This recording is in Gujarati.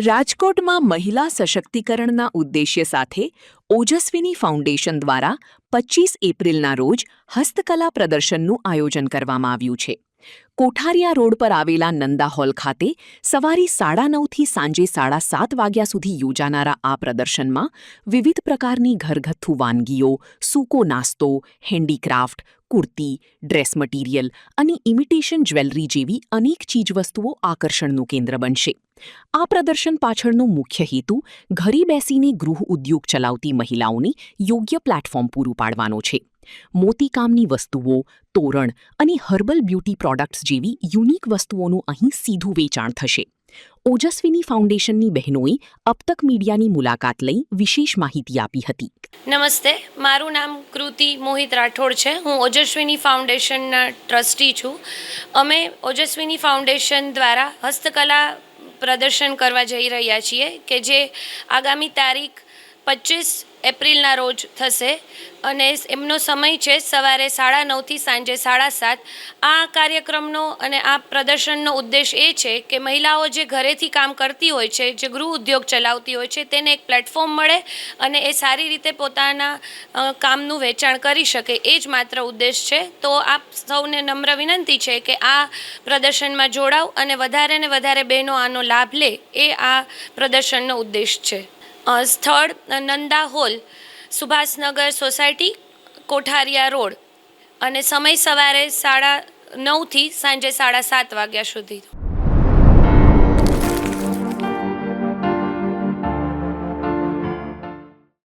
રાજકોટમાં મહિલા સશક્તિકરણના ઉદ્દેશ્ય સાથે ઓજસ્વીની ફાઉન્ડેશન દ્વારા 25 એપ્રિલના રોજ હસ્તકલા પ્રદર્શનનું આયોજન કરવામાં આવ્યું છે. કોઠારિયા રોડ પર આવેલા નંદા હોલ ખાતે સવારે 9:30થી સાંજે 7:30 વાગ્યા સુધી યોજાનારા આ પ્રદર્શનમાં વિવિધ પ્રકારની ઘરગથ્થુ વાનગીઓ, સૂકો નાસ્તો, હેન્ડીક્રાફ્ટ, કુર્તી, ડ્રેસ મટીરિયલ અને ઇમિટેશન જ્વેલરી જેવી અનેક ચીજવસ્તુઓ આકર્ષણનું કેન્દ્ર બનશે. આ પ્રદર્શન પાછળનો મુખ્ય હેતુ ઘરે બેસીને ગૃહ ઉદ્યોગ ચલાવતી મહિલાઓને યોગ્ય પ્લેટફોર્મ પૂરું પાડવાનો છે. મોતીકામની વસ્તુઓ, તોરણ અને હર્બલ બ્યુટી પ્રોડક્ટ્સ જેવી યુનિક વસ્તુઓનું અહીં સીધું વેચાણ થશે. ઓજસ્વીની ફાઉન્ડેશનની બહેનોએ અબતક મીડિયાની મુલાકાત લઈ વિશેષ માહિતી આપી હતી. નમસ્તે, મારું નામ કૃતિ મોહિત રાઠોડ છે. હું ઓજસ્વીની ફાઉન્ડેશનના ટ્રસ્ટી છું. અમે ઓજસ્વીની ફાઉન્ડેશન દ્વારા હસ્તકલા પ્રદર્શન કરવા જઈ રહ્યા છીએ કે જે આગામી તારીખ 25 એપ્રિલના રોજ થશે અને એમનો સમય છે સવારે 9:30થી સાંજે 7:30. આ કાર્યક્રમનો અને આ પ્રદર્શનનો ઉદ્દેશ એ છે કે મહિલાઓ જે ઘરેથી કામ કરતી હોય છે, જે ગૃહ ઉદ્યોગ ચલાવતી હોય છે, તેને એક પ્લેટફોર્મ મળે અને એ સારી રીતે પોતાના કામનું વેચાણ કરી શકે, એ જ માત્ર ઉદ્દેશ છે. તો આપ સૌને નમ્ર વિનંતી છે કે આ પ્રદર્શનમાં જોડાવ અને વધારે ને વધારે બહેનો આનો લાભ લે, એ આ પ્રદર્શનનો ઉદ્દેશ છે. સ્થળ Nanda hall, Subhashnagar society, Kothariya road અને સમય સવારે 9:30થી સાંજે 7:30 વાગ્યા સુધી.